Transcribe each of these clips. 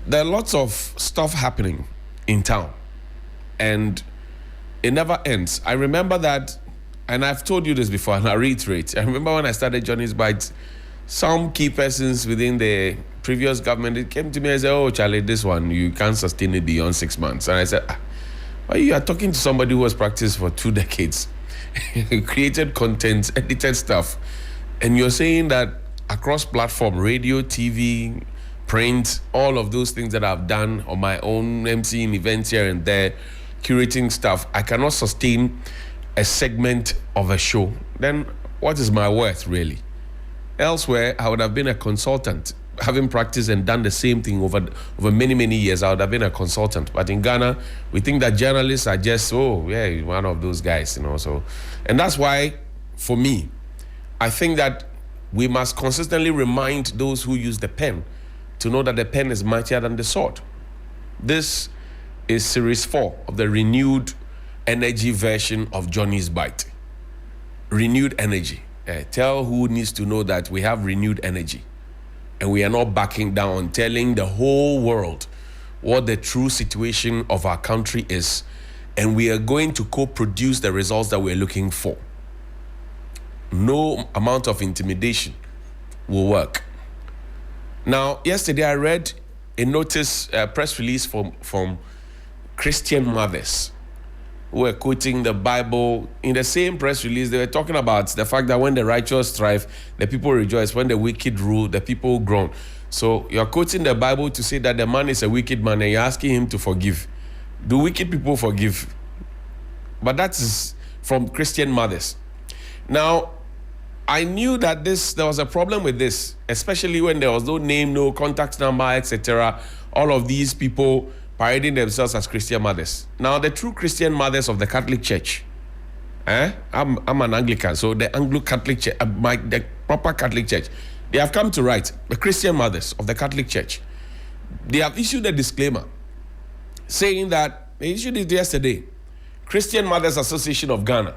there are lots of stuff happening in town, and it never ends. I remember that, and I've told you this before, and I reiterate. I remember when I started Johnny's Bites, some key persons within the previous government, it came to me and said, "Oh, Charlie, this one, you can't sustain it beyond 6 months." And I said, well, you are talking to somebody who has practiced for 2 decades, created content, edited stuff, and you're saying that across platform, radio, TV, print, all of those things that I've done on my own, emceeing events here and there, curating stuff, I cannot sustain a segment of a show. Then what is my worth, really? Elsewhere, I would have been a consultant. Having practiced and done the same thing over many, many years, I would have been a consultant. But in Ghana, we think that journalists are just, oh, yeah, one of those guys, you know. So, and that's why, for me, I think that we must consistently remind those who use the pen to know that the pen is mightier than the sword. This is series 4 of the renewed energy version of Johnny's Bite. Renewed energy. Tell who needs to know that we have renewed energy. And we are not backing down, telling the whole world what the true situation of our country is. And we are going to co-produce the results that we're looking for. No amount of intimidation will work. Now, yesterday I read a press release from Christian mothers who were quoting the Bible. In the same press release, they were talking about the fact that when the righteous strive, the people rejoice. When the wicked rule, the people groan. So you're quoting the Bible to say that the man is a wicked man and you're asking him to forgive. Do wicked people forgive? But that is from Christian mothers. Now, I knew that there was a problem with this, especially when there was no name, no contact number, etc. All of these people parading themselves as Christian mothers. Now, the true Christian mothers of the Catholic Church, I'm an Anglican, so the Anglo-Catholic Church, the proper Catholic Church, they have come to write, the Christian mothers of the Catholic Church, they have issued a disclaimer saying that, they issued it yesterday, Christian Mothers Association of Ghana,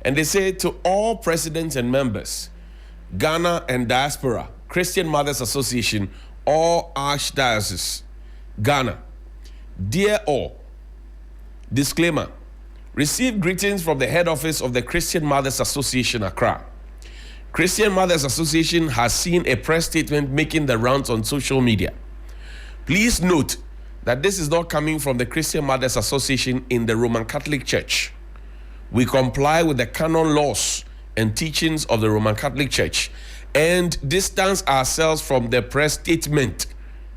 and they say to all presidents and members, Ghana and diaspora, Christian Mothers Association, all archdiocese, Ghana, dear all, disclaimer, receive greetings from the head office of the Christian Mothers Association, Accra. Christian Mothers Association has seen a press statement making the rounds on social media. Please note that this is not coming from the Christian Mothers Association in the Roman Catholic Church. We comply with the canon laws and teachings of the Roman Catholic Church and distance ourselves from the press statement.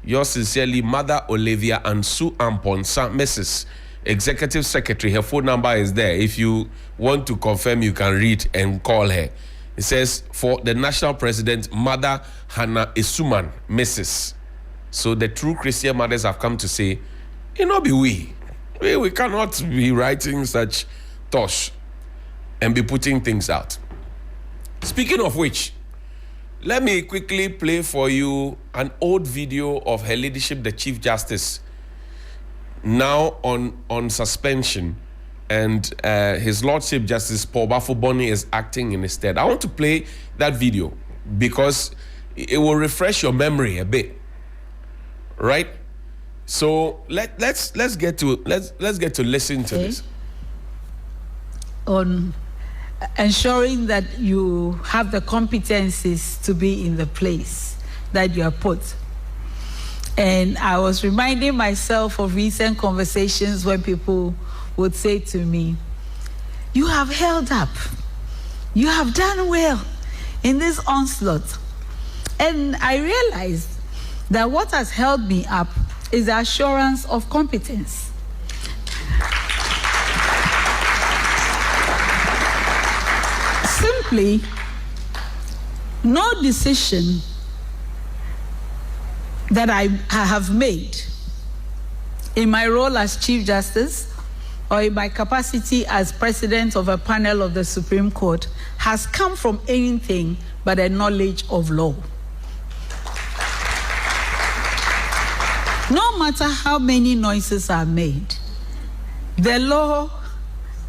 Yours sincerely, Mother Olivia Ansu Amponsa, Mrs. Executive Secretary. Her phone number is there. If you want to confirm, you can read and call her. It says, for the National President, Mother Hannah Isuman, Mrs. So the true Christian mothers have come to say, it not be we cannot be writing such tosh and be putting things out. Speaking of which, let me quickly play for you an old video of Her Ladyship, the Chief Justice, now on suspension, and His Lordship Justice Paul Bafuboni is acting in his stead. I want to play that video because it will refresh your memory a bit, right? So let's get to listen to this. On ensuring that you have the competencies to be in the place that you are put. And I was reminding myself of recent conversations when people would say to me, you have held up, you have done well in this onslaught. And I realized that what has held me up is the assurance of competence. Simply, no decision that I have made in my role as Chief Justice or in my capacity as President of a panel of the Supreme Court has come from anything but a knowledge of law. No matter how many noises are made, the law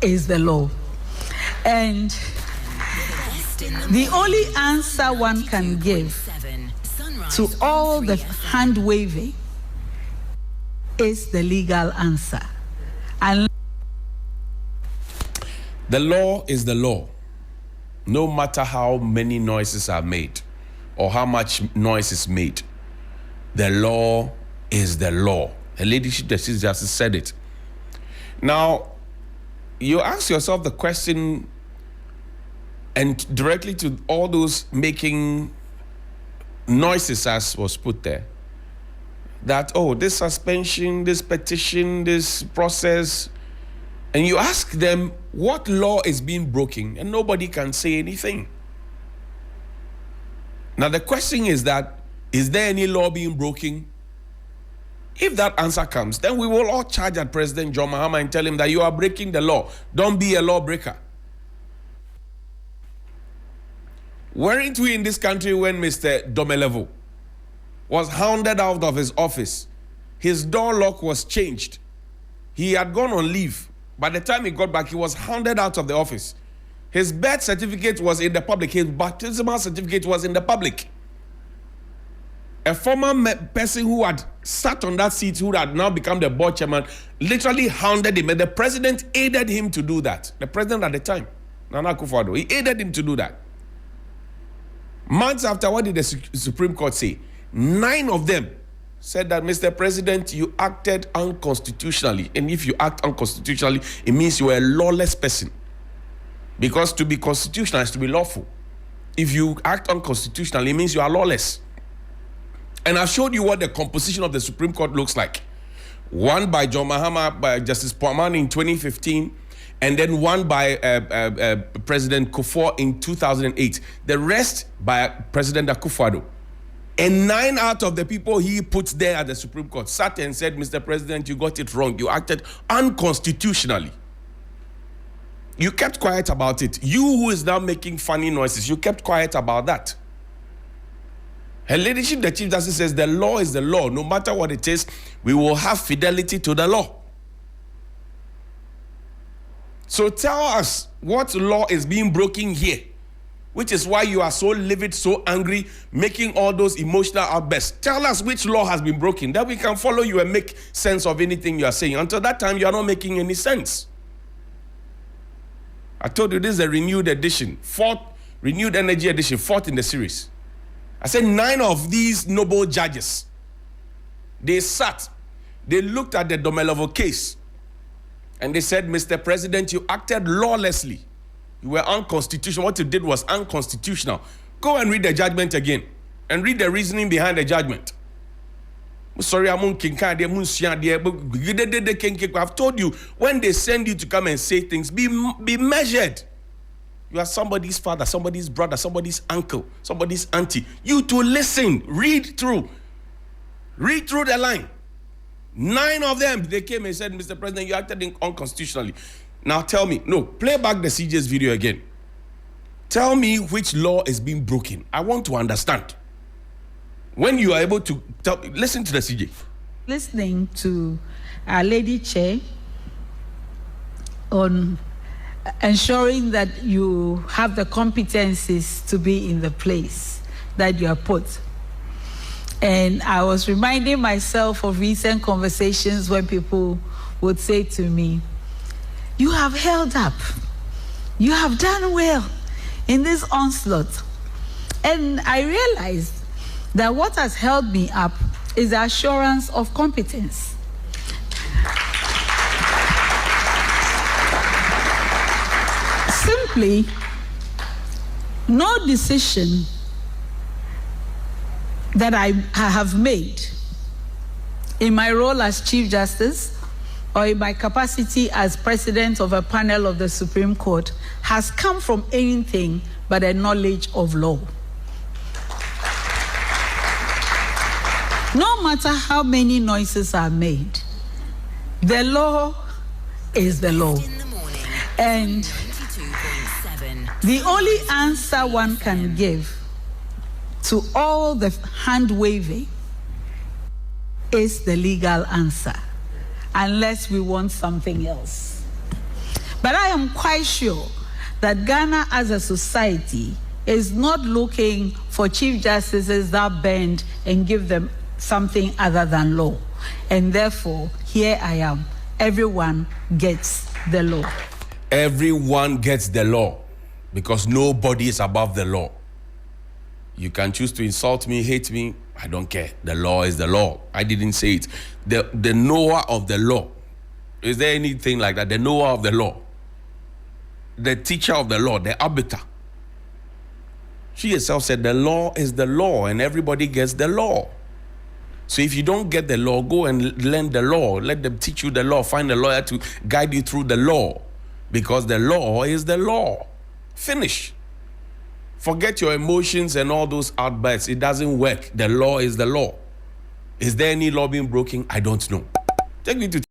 is the law. And the only answer one can give to all the hand-waving is the legal answer. And the law is the law. No matter how many noises are made or how much noise is made, the law is the law. The leadership Justice said it. Now, you ask yourself the question, and directly to all those making noises, as was put there, that, oh, this suspension, this petition, this process, and you ask them what law is being broken, and nobody can say anything. Now, the question is that, is there any law being broken? If that answer comes, then we will all charge at President John Mahama and tell him that you are breaking the law. Don't be a lawbreaker. Weren't we in this country when Mr. Domelevo was hounded out of his office? His door lock was changed. He had gone on leave. By the time he got back, he was hounded out of the office. His birth certificate was in the public. His baptismal certificate was in the public. A former person who had sat on that seat, who had now become the board chairman, literally hounded him. And the president aided him to do that. The president at the time, Nana Akufo-Addo, he aided him to do that. Months after, what did the Supreme Court say? 9 of them said that, Mr. President, you acted unconstitutionally. And if you act unconstitutionally, it means you are a lawless person. Because to be constitutional is to be lawful. If you act unconstitutionally, it means you are lawless. And I've showed you what the composition of the Supreme Court looks like. One by John Mahama, by Justice Petition in 2015, and then one by President Kufuor in 2008. The rest by President Akufo-Addo. And 9 out of the people he put there at the Supreme Court sat and said, Mr. President, you got it wrong. You acted unconstitutionally. You kept quiet about it. You who is now making funny noises, you kept quiet about that. Her Ladyship, the Chief Justice, says the law is the law. No matter what it is, we will have fidelity to the law. So tell us what law is being broken here, which is why you are so livid, so angry, making all those emotional outbursts. Tell us which law has been broken, that we can follow you and make sense of anything you are saying. Until that time, you are not making any sense. I told you this is a renewed edition, renewed energy edition, 4th in the series. I said 9 of these noble judges, they looked at the Domelevo case, and they said, Mr. President, you acted lawlessly. You were unconstitutional. What you did was unconstitutional. Go and read the judgment again, and read the reasoning behind the judgment. Sorry, I've told you, when they send you to come and say things, be measured. You are somebody's father, somebody's brother, somebody's uncle, somebody's auntie. You to listen, read through the line. 9 of them, they came and said, Mr. President, you acted unconstitutionally. Now tell me, play back the CJ's video again. Tell me which law is being broken. I want to understand. When you are able to listen to the CJ. Listening to our Lady Chair on ensuring that you have the competencies to be in the place that you are put. And I was reminding myself of recent conversations when people would say to me, you have held up. You have done well in this onslaught. And I realized that what has held me up is the assurance of competence. Simply, no decision that I have made in my role as Chief Justice or in my capacity as President of a panel of the Supreme Court has come from anything but a knowledge of law. No matter how many noises are made, the law is the law. And the only answer one can give to all the hand-waving is the legal answer, unless we want something else. But I am quite sure that Ghana as a society is not looking for chief justices that bend and give them something other than law. And therefore, here I am. Everyone gets the law. Everyone gets the law because nobody is above the law. You can choose to insult me, hate me. I don't care. The law is the law. I didn't say it. The knower of the law. Is there anything like that? The knower of the law. The teacher of the law, the arbiter. She herself said the law is the law and everybody gets the law. So if you don't get the law, go and learn the law. Let them teach you the law. Find a lawyer to guide you through the law. Because the law is the law. Finish. Forget your emotions and all those outbursts. It doesn't work. The law is the law. Is there any law being broken? I don't know. Take me to